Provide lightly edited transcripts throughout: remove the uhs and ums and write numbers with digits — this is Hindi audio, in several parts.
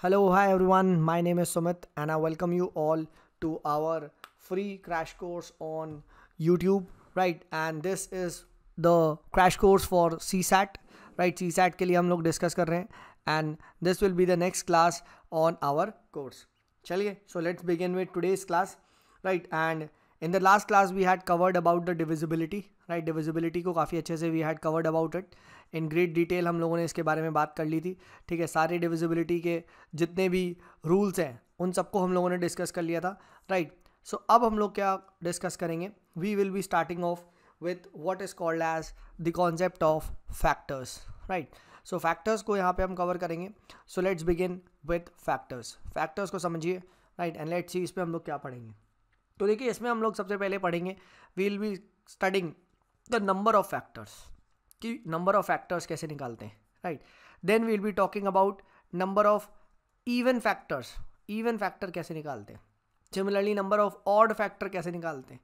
Hello, hi everyone. My name is Sumit, and I welcome you all to our free crash course on YouTube, right? And this is the crash course for CSAT, right? CSAT के लिए हम लोग discuss कर रहे हैं, and this will be the next class on our course. चलिए, so let's begin with today's class, right? And in the last class we had covered about the divisibility, right? Divisibility को काफ़ी अच्छे से we had covered about it. In great detail हम लोगों ने इसके बारे में बात कर ली थी, ठीक है. सारे डिविजिबिलिटी के जितने भी रूल्स हैं उन सबको हम लोगों ने डिस्कस कर लिया था, राइट. सो अब हम लोग क्या डिस्कस करेंगे, we will be starting off with what is called as the concept of factors, right. So factors को यहाँ पे हम कवर करेंगे. So let's begin with factors. Factors को समझिए, राइट, एंड लेट्स सी इस पर हम लोग क्या पढ़ेंगे. तो देखिए इसमें हम लोग सबसे पहले पढ़ेंगे, we will be studying the number of factors, कि नंबर ऑफ फैक्टर्स कैसे निकालते हैं, right. Then we will be talking about number of even factors, even factor कैसे निकालते हैं. Similarly number of odd factor कैसे निकालते हैं,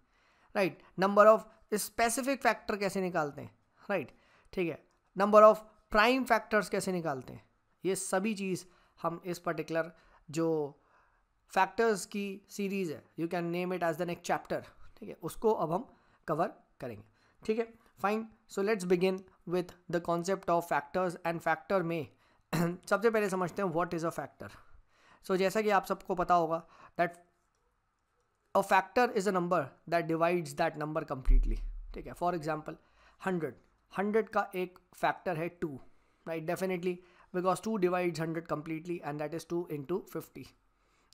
right. Number of specific factor कैसे निकालते हैं, राइट, ठीक है. नंबर ऑफ प्राइम फैक्टर्स कैसे निकालते हैं. ये सभी चीज़ हम इस पर्टिकुलर जो फैक्टर्स की सीरीज़ है, you can name it as the next chapter, ठीक है, उसको अब हम कवर करेंगे, ठीक है. Fine. So let's begin with the concept of factors. And factor में सबसे पहले समझते हैं what is a factor. So जैसा कि आप सबको पता होगा that a factor is a number that divides that number completely, ठीक है. फॉर एग्जाम्पल 100 का एक फैक्टर है 2, right. Definitely because 2 divides 100 completely and that is 2 into 50,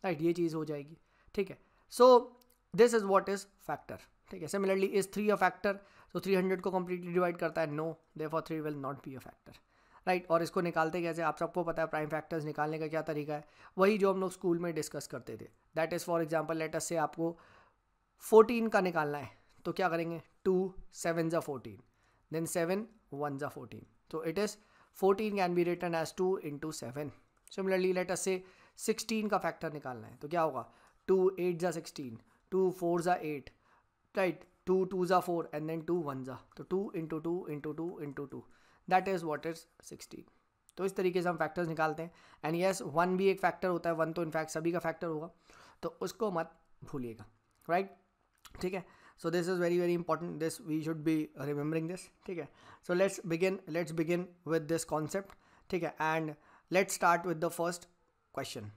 right. ये चीज़ हो जाएगी, ठीक है. So this is what is factor, ठीक है. सिमिलरली इज़ 3 अ फैक्टर, तो 300 को कम्प्लीटली डिवाइड करता है, no, therefore 3 will not be a factor, right. और इसको निकालते कैसे, आप सबको पता है प्राइम फैक्टर्स निकालने का क्या तरीका है, वही जो हम लोग स्कूल में डिस्कस करते थे. That is for example let us से आपको 14 का निकालना है, तो क्या करेंगे, 2 7 ज़ा 14, देन 7 1 ज़ा 14, तो it is 14 can be written as 2 into 7. Similarly let us say 16 का फैक्टर निकालना है, तो क्या होगा, 2 8 ज़ा 16, 2 4 ज़ा 8, राइट, 2 2 ज़ा 4 एंड देन 2 1 ज़ा, तो 2 into 2 into 2 into 2, that is what is 16. तो इस तरीके से हम फैक्टर्स निकालते हैं. एंड येस 1 भी एक फैक्टर होता है, 1 तो इनफैक्ट सभी का फैक्टर होगा, तो उसको मत भूलिएगा, राइट, ठीक है. So this is very very important, this we should be remembering this, ठीक है. So let's begin with this concept, ठीक है. And let's start with the first question.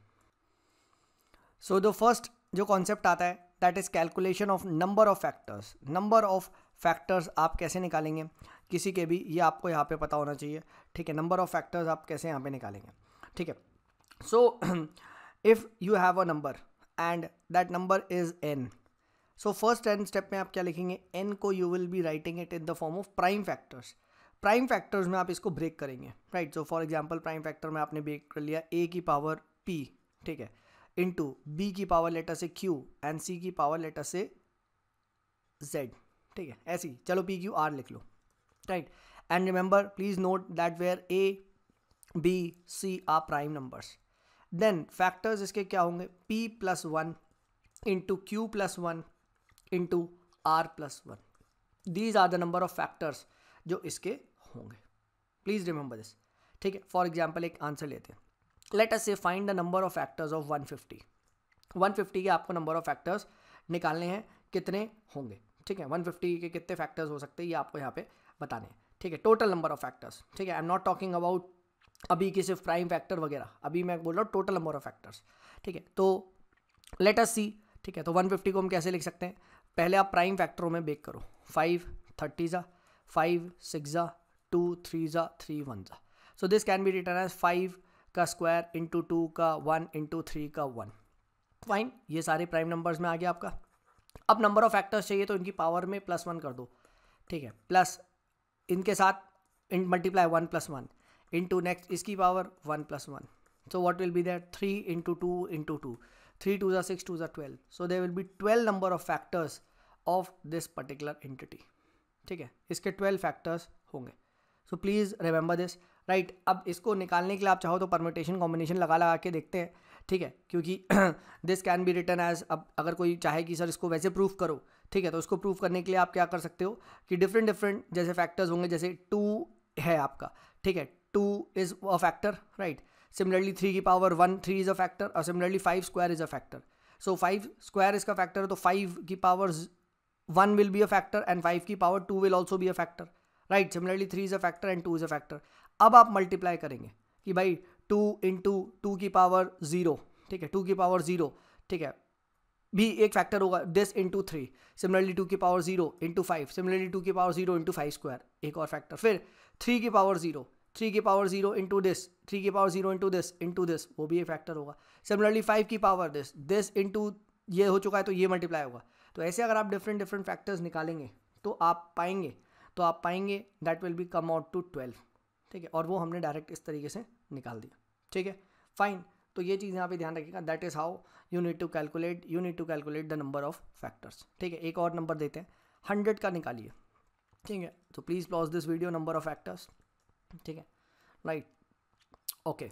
So the first जो कॉन्सेप्ट आता है that is calculation of number of factors. Number of factors आप कैसे निकालेंगे, किसी के भी ये आपको यहाँ पे पता होना चाहिए, ठीक है. नंबर ऑफ फैक्टर्स आप कैसे यहाँ पे निकालेंगे, ठीक है. So if you have a number and that number is n, so first n step में आप क्या लिखेंगे, n को you will be writing it in the form of prime factors. Prime factors में आप इसको ब्रेक करेंगे, right. So for example prime factor में आपने ब्रेक कर लिया a की पावर p, ठीक है, इंटू b की पावर लेटर से q एंड c की पावर लेटर से z, ठीक है. ऐसी चलो p q r लिख लो, right. And remember please note that where a b c are prime numbers. Then factors इसके क्या होंगे, p + 1 into q + 1 into r + 1. These are the number of factors जो इसके होंगे. प्लीज रिमेंबर दिस, ठीक है. फॉर एग्जाम्पल एक आंसर लेते हैं, लेट अस से find the number of factors of 150. 150 के आपको नंबर ऑफ फैक्टर्स निकालने हैं, कितने होंगे, ठीक है. 150 के कितने फैक्टर्स हो सकते हैं ये आपको यहाँ पे बताने हैं, ठीक है. टोटल नंबर ऑफ फैक्टर्स, ठीक है. I am not talking about अभी की सिर्फ प्राइम फैक्टर वगैरह, अभी मैं बोल रहा हूँ टोटल नंबर ऑफ फैक्टर्स, ठीक है. तो लेट अस सी, ठीक है. तो 150 को हम कैसे लिख सकते हैं, पहले आप प्राइम फैक्टरों में ब्रेक करो. 5 30 ज़ा, 5 6 ज़ा, 2 3 ज़ा, 3 1 ज़ा. So this can be written as 5 का स्क्वायर इंटू 2 का 1 इंटू 3 का 1. फाइन, ये सारे प्राइम नंबर्स में आ गया आपका. अब नंबर ऑफ फैक्टर्स चाहिए तो इनकी पावर में +1 कर दो, ठीक है. प्लस इनके साथ मल्टीप्लाई 1 + 1 इंटू नेक्स्ट इसकी power 1 + 1. So what will be that, 3 into 2 into 2, 3 2 ज़ा 6 2 ज़ा 12. So there will be 12 number of factors of this particular entity, ठीक है. इसके 12 फैक्टर्स होंगे. So please remember this, right. अब इसको निकालने के लिए आप चाहो तो परम्यूटेशन कॉम्बिनेशन लगा के देखते हैं, ठीक है, क्योंकि this can be written as, अब अगर कोई चाहे कि सर इसको वैसे प्रूफ करो, ठीक है, तो उसको प्रूफ करने के लिए आप क्या कर सकते हो कि डिफरेंट जैसे फैक्टर्स होंगे, जैसे 2 है आपका, ठीक है, 2 is a factor, right? Similarly 3 की power 1 3 is a factor, और similarly 5 square is a factor. So 5 square इसका factor है, तो 5 की power 1 will be a factor and 5 की power 2 will also be a factor, right? Similarly 3 is a factor and 2 is a factor. अब आप multiply करेंगे कि भाई 2 into 2 की power 0, ठीक है, 2 की power 0, ठीक है, भी एक फैक्टर होगा. This into 3. सिमिलरली 2 की पावर 0 इंटू 5. सिमिलरली 2 की पावर 0 इंटू 5 स्क्वायर, एक और फैक्टर. फिर 3 की पावर 0, 3 की पावर 0 इंटू दिस, 3 की पावर 0 इंटू दिस, वो भी एक फैक्टर होगा. सिमिलरली 5 की पावर दिस इंटू ये हो चुका है तो ये मल्टीप्लाई होगा. तो ऐसे अगर आप डिफरेंट डिफरेंट फैक्टर्स निकालेंगे तो आप पाएंगे that will be come out to 12, ठीक है. और वो हमने डायरेक्ट इस तरीके से निकाल दिया, ठीक है, फाइन. तो ये चीज़ यहाँ पे ध्यान रखिएगा. That is how you need to calculate the number of factors, ठीक है. एक और नंबर देते हैं, 100 का निकालिए, ठीक है. तो please pause this video, number of factors, ठीक है, right. Okay,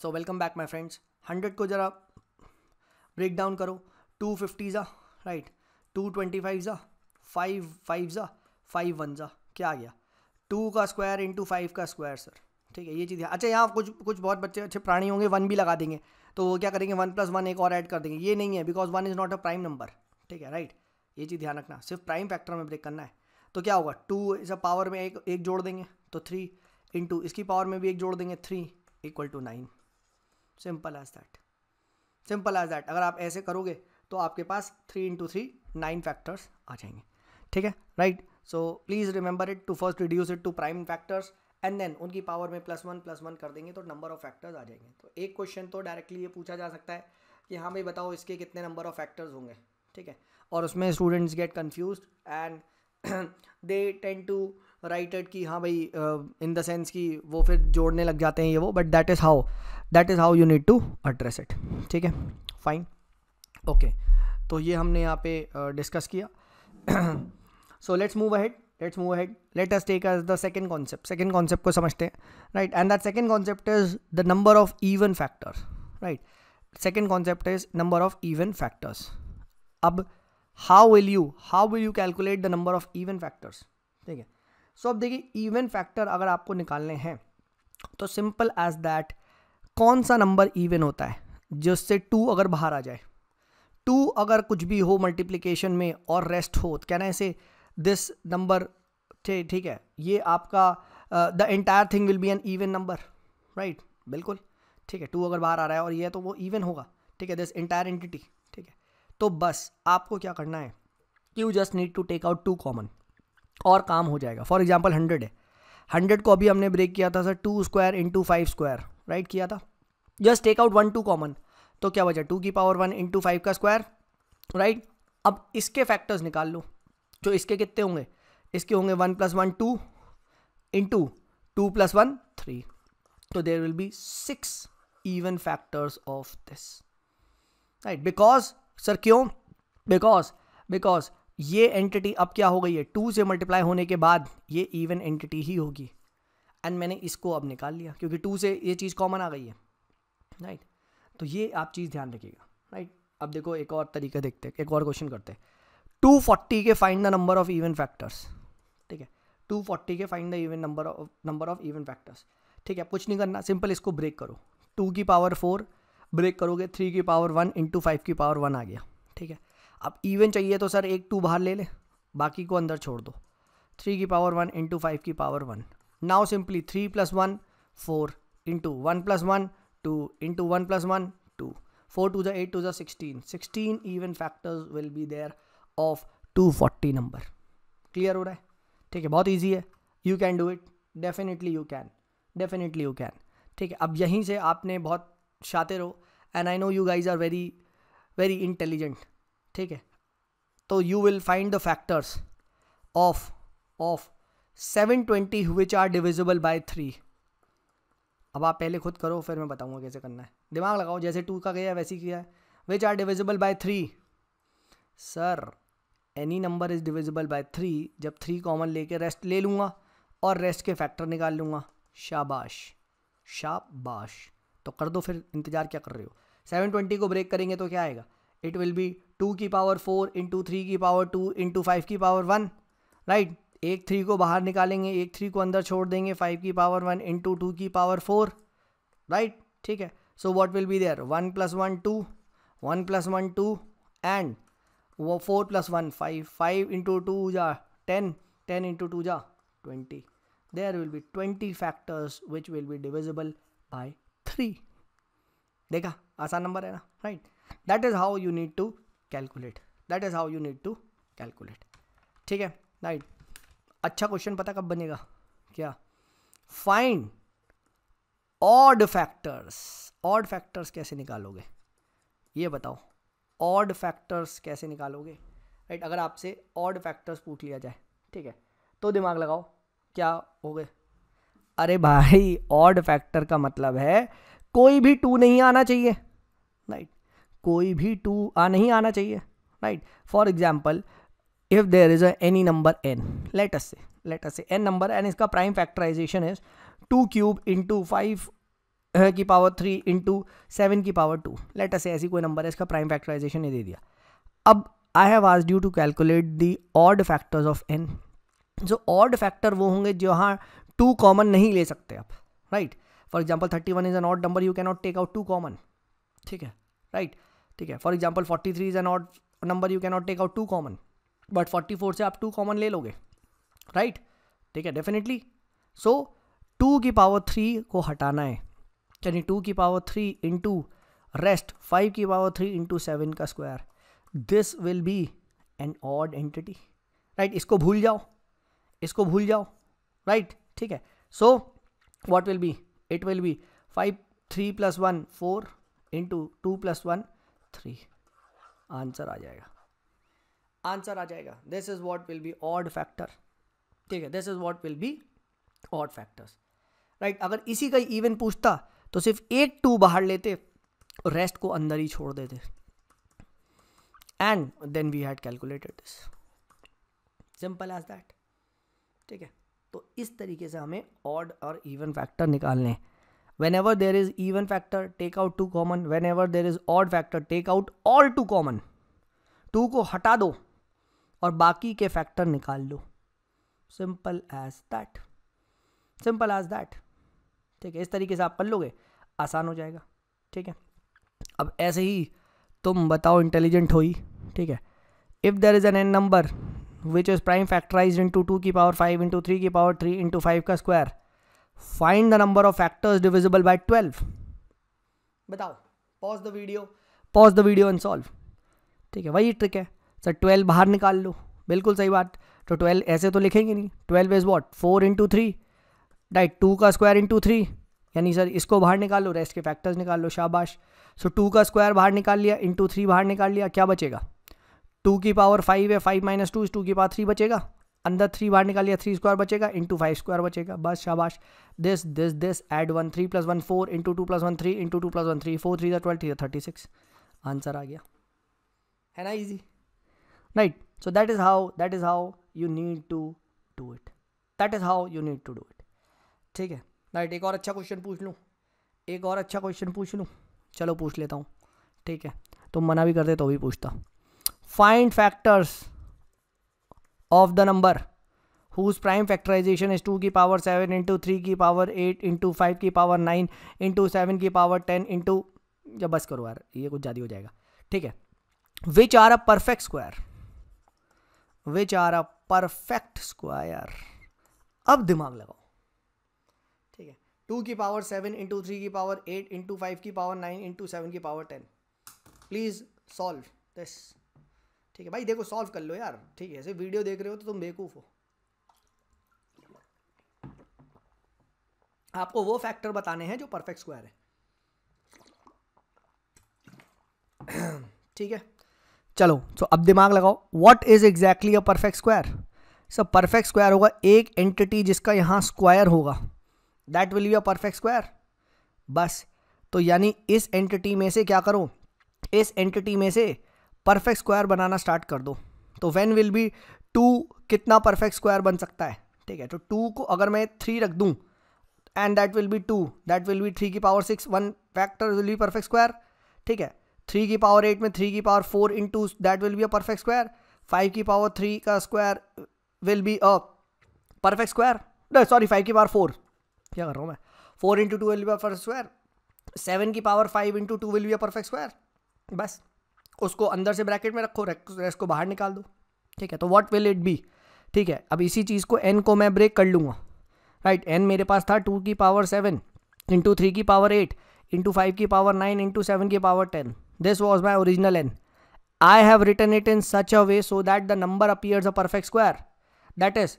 so welcome back my friends. 100 को ज़रा ब्रेक डाउन करो. 250 ज़ा, राइट, 225 ज़ा, 5 5 ज़ा, 5 1 ज़ा, क्या आ गया? 2 का स्क्वायर इंटू 5 का स्क्वायर सर, ठीक है. ये चीज़ है. अच्छा, यहाँ कुछ बहुत बच्चे अच्छे प्राणी होंगे, 1 भी लगा देंगे, तो वो क्या करेंगे 1 + 1 एक और ऐड कर देंगे. ये नहीं है, because 1 is not a prime number, ठीक है, राइट. ये चीज़ ध्यान रखना, सिर्फ प्राइम फैक्टर में ब्रेक करना है. तो क्या होगा, 2 इस पावर में एक जोड़ देंगे तो 3 इंटू इसकी पावर में भी एक जोड़ देंगे 3 = 9. Simple as that. अगर आप ऐसे करोगे तो आपके पास 3 × 3 9 फैक्टर्स आ जाएंगे, ठीक है, right. So please remember it to first reduce it to prime factors and then उनकी पावर में +1 कर देंगे तो नंबर ऑफ फैक्टर्स आ जाएंगे. तो एक क्वेश्चन तो डायरेक्टली ये पूछा जा सकता है कि हाँ भाई बताओ इसके कितने नंबर ऑफ फैक्टर्स होंगे, ठीक है. और उसमें students get confused and they tend to write it कि हाँ भाई इन द सेंस कि वो फिर जोड़ने लग जाते हैं ये वो. But that is how you need to address it, ठीक है, फाइन. ओके, तो ये हमने यहाँ पे डिस्कस किया. So let's move ahead. Let us take as the second concept को समझते हैं, right. And that second concept is the number of even factors, right. Second concept is number of even factors. अब how will you calculate the number of even factors, ठीक है. So अब देखिए even factor अगर आपको निकालने हैं तो simple as that, कौन सा नंबर even होता है जिससे 2 अगर बाहर आ जाए, 2 अगर कुछ भी हो मल्टीप्लिकेशन में और रेस्ट हो, तो कहना है ऐसे दिस नंबर, ठीक है, ये आपका the entire thing will be an even number, right, बिल्कुल, ठीक है. 2 अगर बाहर आ रहा है और ये तो वो इवन होगा, ठीक है, दिस एंटायर एंटिटी, ठीक है. तो बस आपको क्या करना है, you just need to take out 2 common और काम हो जाएगा. फॉर एग्जाम्पल 100 है, 100 को अभी हमने ब्रेक किया था sir 2 square into 5 square, right, किया था. जस्ट टेक आउट 1 2 कॉमन, तो क्या बचा 2 की पावर 1 इंटू 5 का स्क्वायर, राइट. अब इसके फैक्टर्स निकाल लो. जो इसके कितने होंगे, इसके होंगे 1 + 1 2 इंटू 2 + 1 3. तो there will be 6 even factors of this, right. Because sir क्यों, बिकॉज ये एंटिटी अब क्या हो गई है, 2 से मल्टीप्लाई होने के बाद ये इवन एंटिटी ही होगी. एंड मैंने इसको अब निकाल लिया क्योंकि 2 से ये चीज़ कॉमन आ गई है, राइट. तो ये आप चीज़ ध्यान रखिएगा, राइट. अब देखो एक और तरीका देखते हैं, एक और क्वेश्चन करते हैं. 240 के find the number of even factors, ठीक है. 240 के find the even number of even factors, ठीक है. कुछ नहीं करना, सिंपल इसको ब्रेक करो. 2 की पावर 4 ब्रेक करोगे, 3 की पावर 1 इंटू 5 की पावर 1 आ गया, ठीक है. अब इवन चाहिए तो सर एक 2 बाहर ले ले, बाकी को अंदर छोड़ दो. 3 की पावर 1 इंटू 5 की power 1. Now simply 3 + 1 4 into 1 + 1 2 into 1 + 1 2. 4 2 8 2 16 even factors will be there of 240 number. Clear हो रहा है, ठीक है. बहुत ईजी है, you can do it, definitely you can, ठीक है. अब यहीं से आपने बहुत शातिर हो and I know you guys are very very intelligent, ठीक है. तो you will find the factors of 720 which are divisible by 3. अब आप पहले खुद करो, फिर मैं बताऊंगा कैसे करना है. दिमाग लगाओ, जैसे 2 का गया वैसे ही किया है. Which are divisible by 3, sir any number is divisible by 3. जब 3 कॉमन लेके रेस्ट ले लूँगा और रेस्ट के फैक्टर निकाल लूँगा. शाबाश. तो कर दो, फिर इंतजार क्या कर रहे हो. 720 को ब्रेक करेंगे तो क्या आएगा, इट विल बी 2 की पावर 4 इंटू 3 की पावर 2 इंटू 5 की पावर 1, राइट. एक 3 को बाहर निकालेंगे, एक 3 को अंदर छोड़ देंगे, 5 की पावर 1 इंटू 2 की पावर 4, राइट, ठीक है। So what will be there, 1 + 1 2, 1 + 1 2 and वो 4 + 1 5, 5 इंटू 2 जा 10, 10 इंटू 2 जा 20. There will be 20 factors which will be divisible by 3. देखा, आसान नंबर है ना, right. That is how you need to calculate. That is how you need to calculate. ठीक है, राइट. अच्छा क्वेश्चन पता कब बनेगा, क्या, find odd factors. Odd factors कैसे निकालोगे ये बताओ. ऑड फैक्टर्स कैसे निकालोगे, राइट. अगर आपसे ऑड फैक्टर्स पूछ लिया जाए, ठीक है, तो दिमाग लगाओ क्या हो गए. अरे भाई, ऑड फैक्टर का मतलब है कोई भी 2 नहीं आना चाहिए, राइट. कोई भी 2 नहीं आना चाहिए, right. For example, if there is any number n, let us say n number, and इसका प्राइम फैक्टराइजेशन इज 2³ इंटू 5 की पावर 3 इंटू 7 की पावर 2. लेट अस से ऐसी कोई नंबर है, इसका प्राइम फैक्टराइजेशन ये दे दिया. अब I have asked you to calculate the odd factors of n. जो ऑड फैक्टर वो होंगे जहाँ 2 कॉमन नहीं ले सकते आप, right. For example 31 is an odd number, you can not take out 2 common, ठीक है, राइट, ठीक है. For example 43 is an odd number, you can not take out 2 common, but 44 से आप 2 कॉमन ले लोगे, राइट, ठीक है, डेफिनेटली. सो 2 की पावर 3 को हटाना है, यानी 2 की पावर 3 इंटू रेस्ट 5 की पावर 3 इंटू 7 का square. This will be an odd entity, right. इसको भूल जाओ, इसको भूल जाओ, राइट, ठीक है. So what will be, it will be 5 3 + 1 4 into 2 + 1 3. Answer आ जाएगा, आंसर आ जाएगा. This is what will be odd factor, ठीक है. This is what will be odd factors, right. अगर इसी का इवन पूछता तो सिर्फ एक 2 बाहर लेते, रेस्ट को अंदर ही छोड़ देते, and then we had calculated this. Simple as that, ठीक है. तो इस तरीके से हमें ऑड और इवन फैक्टर निकालने हैं. whenever there is even factor take out 2 common, whenever there is odd factor take out all 2 common. 2 को हटा दो और बाकी के फैक्टर निकाल लो. Simple as that, simple as that, ठीक है. इस तरीके से आप कर लोगे, आसान हो जाएगा, ठीक है. अब ऐसे ही तुम बताओ इंटेलिजेंट हो ही, ठीक है. If there is an n number which is prime factorized into 2 की पावर 5 into 3 की पावर 3 into 5 का square. Find the number of factors divisible by 12. बताओ, pause the video and solve, ठीक है. वही ट्रिक है सर, 12 बाहर निकाल लो, बिल्कुल सही बात. तो 12 ऐसे तो लिखेंगे नहीं, 12 इज व्हाट 4 इंटू 3, राइट. 2 का स्क्वायर इंटू 3, यानी सर इसको बाहर निकाल लो, रेस्ट के फैक्टर्स निकाल लो, शाबाश. सो 2 का स्क्वायर बाहर निकाल लिया, इंटू 3 बाहर निकाल लिया, क्या बचेगा. 2 की पावर 5 है, 5 - 2 इज 2 की पावर 3 बचेगा, अंदर 3 बाहर निकाल लिया, 3 स्क्वायर बचेगा, इंटू 5 स्क्वायर बचेगा, बस शाबाश. This add 1 3 + 1 4 into 2 + 1 3 into 2 + 1 3 4 3 12 3 36. Answer आ गया, है ना, easy, right. So that is how you need to do it, that is how you need to do it, ठीक है, राइट. एक और अच्छा क्वेश्चन पूछ लूँ, चलो पूछ लेता हूँ, ठीक है. तुम मना भी करते तो भी पूछता. Find factors of the number whose prime factorization is 2 की पावर 7 into 3 की पावर 8 into 5 की पावर 9 into 7 की पावर 10 into, जब बस करो यार, ये कुछ ज़्यादा हो जाएगा, ठीक है. Which are a perfect square. अब दिमाग लगाओ, ठीक है. 2 की पावर 7 into 3 की पावर 8 into 5 की पावर 9 into 7 की पावर 10. प्लीज सॉल्व दिस, ठीक है भाई. देखो सॉल्व कर लो यार, ठीक है. ऐसे वीडियो देख रहे हो तो तुम बेवकूफ हो. आपको वो फैक्टर बताने हैं जो परफेक्ट स्क्वायर है, ठीक है. चलो, तो अब दिमाग लगाओ. What is exactly a perfect square. सब परफेक्ट स्क्वायर होगा एक एंटिटी जिसका यहाँ स्क्वायर होगा, that will be a perfect square. बस, तो यानी इस एंटिटी में से क्या करो, इस एंटिटी में से परफेक्ट स्क्वायर बनाना स्टार्ट कर दो. तो व्हेन विल बी 2 कितना परफेक्ट स्क्वायर बन सकता है, ठीक है. तो 2 को अगर मैं 3 रख दूं, and that will B 2, that will B 3 की power 6, 1 factor will be perfect square, ठीक है. 3 की पावर 8 में 3 की power 4 into, that will be a perfect square. 5 की पावर 3 का square will be a perfect square, sorry 5 की पावर 4, क्या कर रहा हूँ मैं, 4 into 2 will be perfect square, 7 की power 5 into 2 will be perfect square. बस उसको अंदर से ब्रैकेट में रखो, रेस्ट को बाहर निकाल दो, ठीक है। तो व्हाट विल इट बी, ठीक है। अब इसी चीज़ को n को मैं ब्रेक कर लूँगा, राइट। n मेरे पास था 2 की पावर 7 इंटू 3 की पावर 8 इंटू 5 की पावर 9 इंटू 7 की power 10, this was my original n। I have written it in such a way so that the number appears a perfect square, that is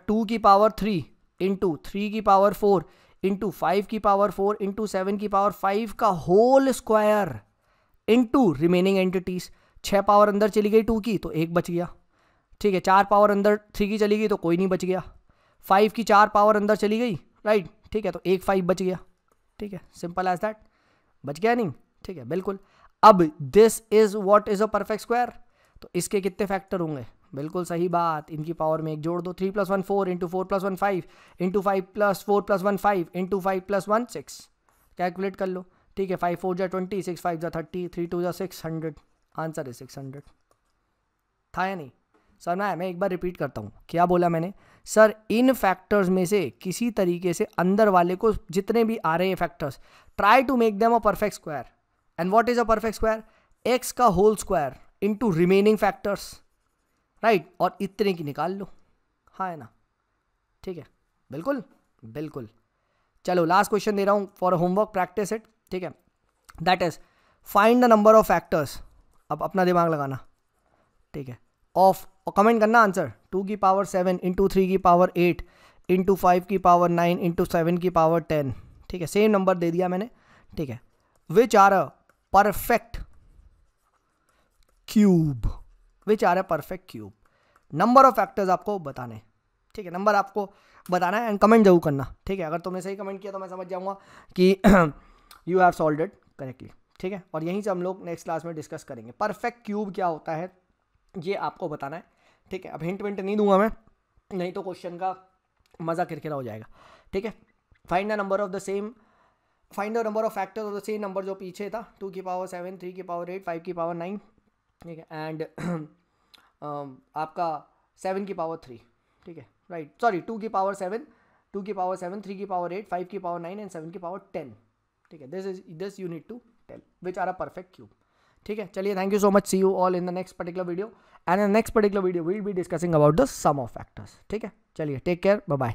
2 की पावर 3 इंटू 3 की पावर 4 इंटू 5 की पावर 4 इंटू 7 की पावर 5 का whole square into remaining entities. 6 power अंदर चली गई 2 की तो 1 बच गया, ठीक है। 4 पावर अंदर 3 की चली गई तो कोई नहीं बच गया, 5 की 4 पावर अंदर चली गई, राइट, ठीक है, तो 1 5 बच गया, ठीक है। सिंपल एज दैट, बच गया नहीं, ठीक है, बिल्कुल। अब this is what is a perfect square, तो इसके कितने फैक्टर होंगे, बिल्कुल सही बात, इनकी पावर में एक जोड़ दो, 3 + 1 4 इंटू 4 + 1 5 इंटू 5 + 4 + 1 5 इंटू 5 + 1 6, कैलकुलेट कर लो, ठीक है। 5 4 जा 20, 6 5 जा 30, 3 2 जा 600, आंसर है 600। था या नहीं सर? मैं एक बार रिपीट करता हूँ, क्या बोला मैंने सर? इन फैक्टर्स में से किसी तरीके से अंदर वाले को जितने भी आ रहे हैं factors, try to make them a perfect square. And what is a perfect square? x का whole square into remaining factors, right, और इतने की निकाल लो, हाँ है ना, ठीक है, बिल्कुल बिल्कुल। चलो लास्ट क्वेश्चन दे रहा हूँ फॉर होमवर्क, प्रैक्टिस इट, ठीक है। That is find the number of factors, अब अपना दिमाग लगाना, ठीक है, ऑफ, और कमेंट करना आंसर, 2 की पावर 7 इंटू 3 की पावर 8 इंटू 5 की पावर 9 इंटू 7 की पावर 10, ठीक है, सेम नंबर दे दिया मैंने, ठीक है। Which are a perfect cube, which are a perfect cube, number of factors आपको बताने, ठीक है, नंबर आपको बताना है, एंड कमेंट जरूर करना, ठीक है। अगर तुमने सही कमेंट किया तो मैं समझ जाऊंगा कि you have solved it correctly, ठीक है। और यहीं से हम लोग नेक्स्ट क्लास में डिस्कस करेंगे परफेक्ट क्यूब क्या होता है, ये आपको बताना है, ठीक है। अब हिंट विंट नहीं दूंगा मैं, नहीं तो क्वेश्चन का मजा किरकिरा हो जाएगा, ठीक है। Find the number of the same, find the number of factors of the same number जो पीछे था, 2 की पावर 7 3 की पावर 8 5 की पावर 9, ठीक है, एंड आपका 7 की पावर 3, ठीक है, राइट, सॉरी 2 की पावर 7 3 की पावर 8 5 की पावर 9 एंड 7 की पावर 10, ठीक है। This you need to tell which are a perfect cube, ठीक है। चलिए, thank you so much, see you all in the next particular video, and in next particular video we will be discussing about the sum of factors, ठीक है। चलिए, टेक केयर, बाय बाय।